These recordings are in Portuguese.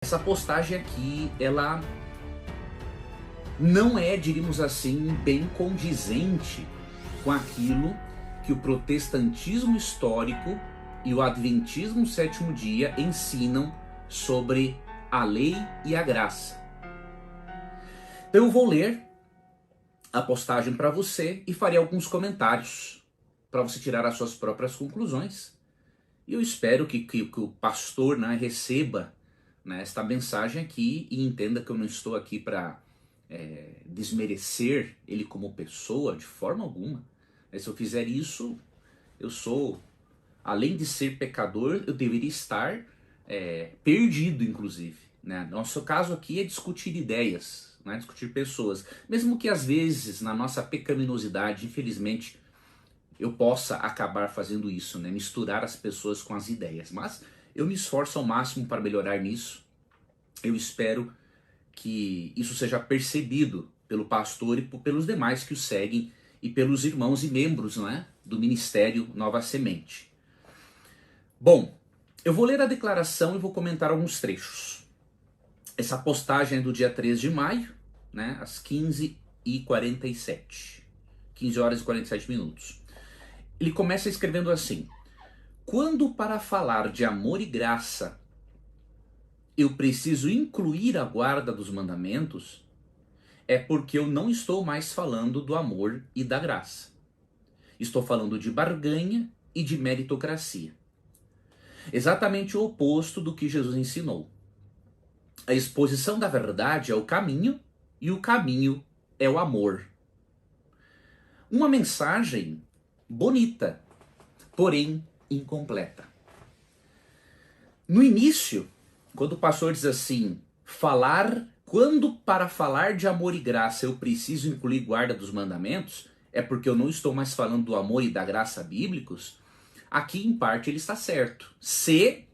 Essa postagem aqui, ela não é, diríamos assim, bem condizente com aquilo que o protestantismo histórico e o adventismo sétimo dia ensinam sobre a lei e a graça. Então eu vou ler a postagem para você e farei alguns comentários para você tirar as suas próprias conclusões. E eu espero que o pastor, receba, esta mensagem aqui e entenda que eu não estou aqui para desmerecer ele como pessoa de forma alguma. Se eu fizer isso, eu sou, além de ser pecador, eu deveria estar perdido, inclusive. Nosso caso aqui é discutir ideias, discutir pessoas. Mesmo que às vezes, na nossa pecaminosidade, infelizmente, eu possa acabar fazendo isso, misturar as pessoas com as ideias. Mas eu me esforço ao máximo para melhorar nisso. Eu espero que isso seja percebido pelo pastor e pelos demais que o seguem e pelos irmãos e membros, do Ministério Nova Semente. Bom, eu vou ler a declaração e vou comentar alguns trechos. Essa postagem é do dia 3 de maio, às 15h47. 15 horas e 47 minutos. Ele começa escrevendo assim: quando para falar de amor e graça eu preciso incluir a guarda dos mandamentos, é porque eu não estou mais falando do amor e da graça. Estou falando de barganha e de meritocracia. Exatamente o oposto do que Jesus ensinou. A exposição da verdade é o caminho e o caminho é o amor. Uma mensagem bonita, porém incompleta. No início, quando o pastor diz assim, quando para falar de amor e graça eu preciso incluir guarda dos mandamentos, é porque eu não estou mais falando do amor e da graça bíblicos, aqui em parte ele está certo. Se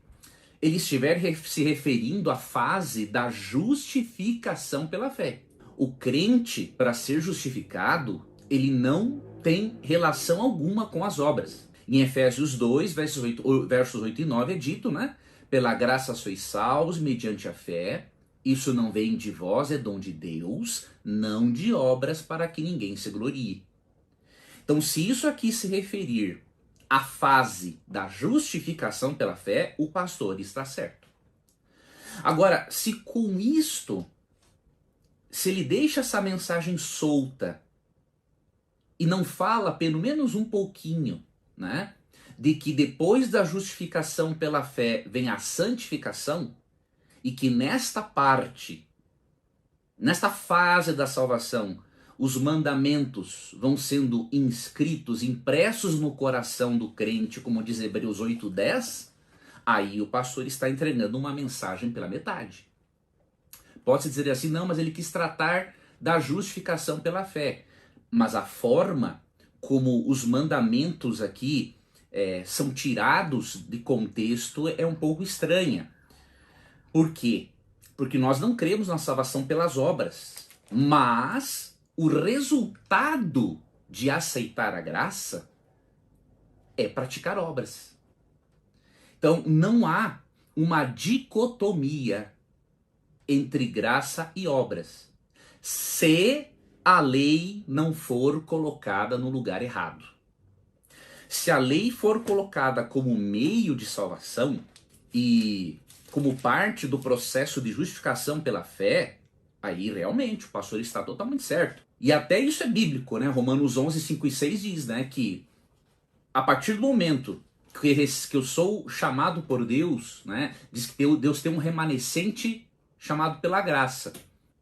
ele estiver se referindo à fase da justificação pela fé. O crente, para ser justificado, ele não tem relação alguma com as obras. Em Efésios 2, versos 8 e 9 é dito, pela graça sois salvos mediante a fé, isso não vem de vós, é dom de Deus, não de obras para que ninguém se glorie. Então, se isso aqui se referir à fase da justificação pela fé, o pastor está certo. Agora, se com isto, se ele deixa essa mensagem solta e não fala pelo menos um pouquinho, de que depois da justificação pela fé vem a santificação, e que nesta parte, nesta fase da salvação, os mandamentos vão sendo inscritos, impressos no coração do crente, como diz Hebreus 8:10, aí o pastor está entregando uma mensagem pela metade. Pode-se dizer assim, não, mas ele quis tratar da justificação pela fé. Mas a forma como os mandamentos aqui são tirados de contexto é um pouco estranha. Por quê? Porque nós não cremos na salvação pelas obras, mas o resultado de aceitar a graça é praticar obras. Então não há uma dicotomia entre graça e obras, se a lei não for colocada no lugar errado. Se a lei for colocada como meio de salvação e como parte do processo de justificação pela fé, aí realmente o pastor está totalmente certo. E até isso é bíblico, Romanos 11, 5 e 6 diz, que a partir do momento que eu sou chamado por Deus, diz que Deus tem um remanescente chamado pela graça.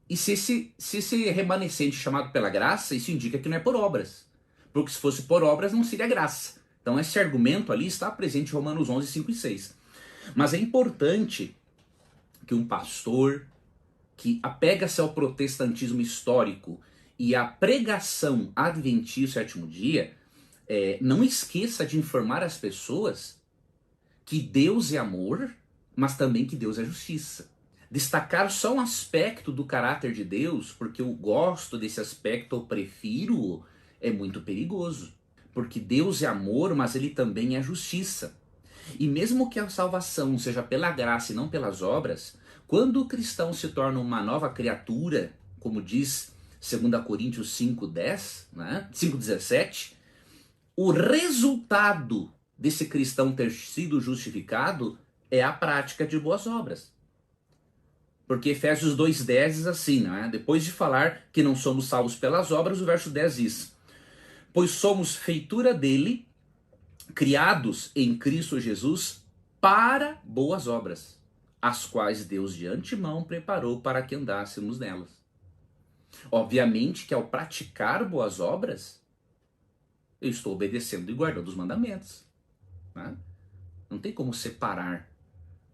E se esse remanescente chamado pela graça, isso indica que não é por obras. Porque se fosse por obras, não seria graça. Então esse argumento ali está presente em Romanos 11, 5 e 6. Mas é importante que um pastor que apega-se ao protestantismo histórico e à pregação adventista sétimo dia, não esqueça de informar as pessoas que Deus é amor, mas também que Deus é justiça. Destacar só um aspecto do caráter de Deus, porque eu gosto desse aspecto, eu prefiro, é muito perigoso. Porque Deus é amor, mas ele também é justiça. E mesmo que a salvação seja pela graça e não pelas obras, Quando o cristão se torna uma nova criatura, como diz 2 Coríntios 5:10, né? 5:17, o resultado desse cristão ter sido justificado é a prática de boas obras. Porque Efésios 2:10 diz assim, né? Depois de falar que não somos salvos pelas obras, o verso 10 diz: pois somos feitura dele, criados em Cristo Jesus para boas obras, as quais Deus de antemão preparou para que andássemos nelas. Obviamente que ao praticar boas obras, eu estou obedecendo e guardando os mandamentos, né? Não tem como separar,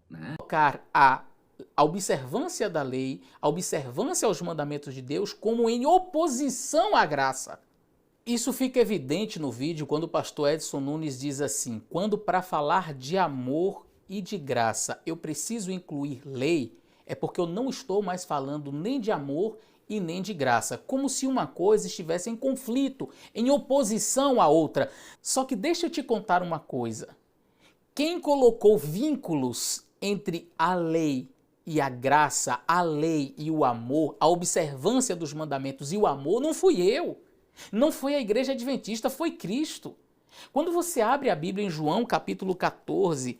né? Colocar a observância da lei, a observância aos mandamentos de Deus como em oposição à graça. Isso fica evidente no vídeo quando o pastor Edson Nunes diz assim: quando para falar de amor e de graça eu preciso incluir lei, é porque eu não estou mais falando nem de amor e nem de graça, como se uma coisa estivesse em conflito, em oposição à outra. Só que deixa eu te contar uma coisa. Quem colocou vínculos entre a lei e a graça, a lei e o amor, a observância dos mandamentos e o amor, não fui eu. Não foi a igreja adventista, foi Cristo. Quando você abre a Bíblia em João capítulo 14,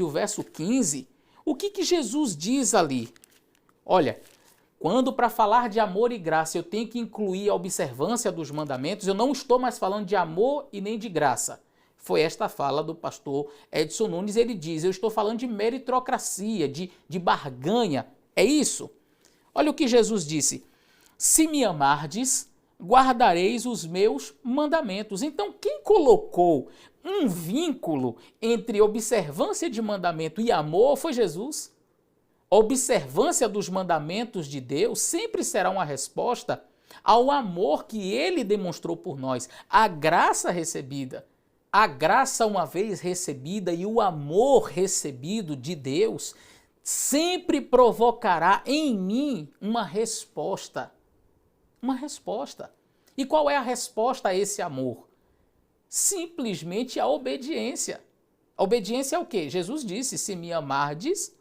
o verso 15, o que Jesus diz ali? Olha, quando para falar de amor e graça eu tenho que incluir a observância dos mandamentos, eu não estou mais falando de amor e nem de graça. Foi esta a fala do pastor Edson Nunes. Ele diz: eu estou falando de meritocracia, de barganha. É isso? Olha o que Jesus disse: se me amardes, guardareis os meus mandamentos. Então, quem colocou um vínculo entre observância de mandamento e amor foi Jesus. A observância dos mandamentos de Deus sempre será uma resposta ao amor que ele demonstrou por nós, a graça recebida. A graça uma vez recebida e o amor recebido de Deus sempre provocará em mim uma resposta. Uma resposta. E qual é a resposta a esse amor? Simplesmente a obediência. A obediência é o quê? Jesus disse: se me amardes,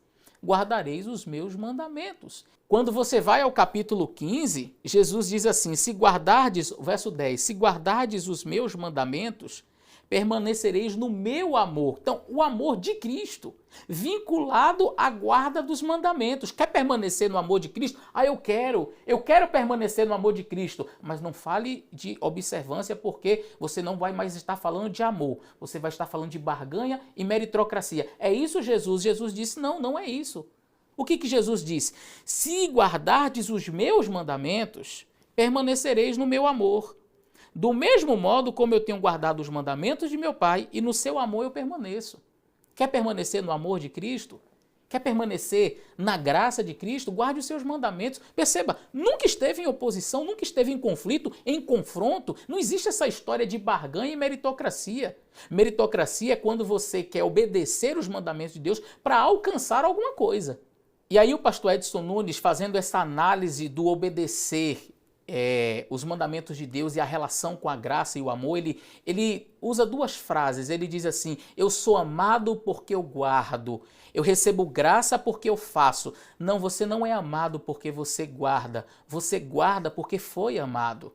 guardareis os meus mandamentos. Quando você vai ao capítulo 15, Jesus diz assim: se guardardes, verso 10, se guardardes os meus mandamentos, permanecereis no meu amor. Então, o amor de Cristo, vinculado à guarda dos mandamentos. Quer permanecer no amor de Cristo? Eu quero permanecer no amor de Cristo. Mas não fale de observância, porque você não vai mais estar falando de amor. Você vai estar falando de barganha e meritocracia. É isso, Jesus? Jesus disse: não, não é isso. O que Jesus disse? Se guardardes os meus mandamentos, permanecereis no meu amor. Do mesmo modo como eu tenho guardado os mandamentos de meu Pai, e no seu amor eu permaneço. Quer permanecer no amor de Cristo? Quer permanecer na graça de Cristo? Guarde os seus mandamentos. Perceba, nunca esteve em oposição, nunca esteve em conflito, em confronto. Não existe essa história de barganha e meritocracia. Meritocracia é quando você quer obedecer os mandamentos de Deus para alcançar alguma coisa. E aí o pastor Edson Nunes, fazendo essa análise do obedecer os mandamentos de Deus e a relação com a graça e o amor, ele usa duas frases. Ele diz assim: eu sou amado porque eu guardo, eu recebo graça porque eu faço. Não, você não é amado porque você guarda porque foi amado.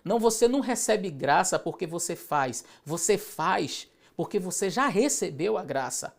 Não, você não recebe graça porque você faz porque você já recebeu a graça.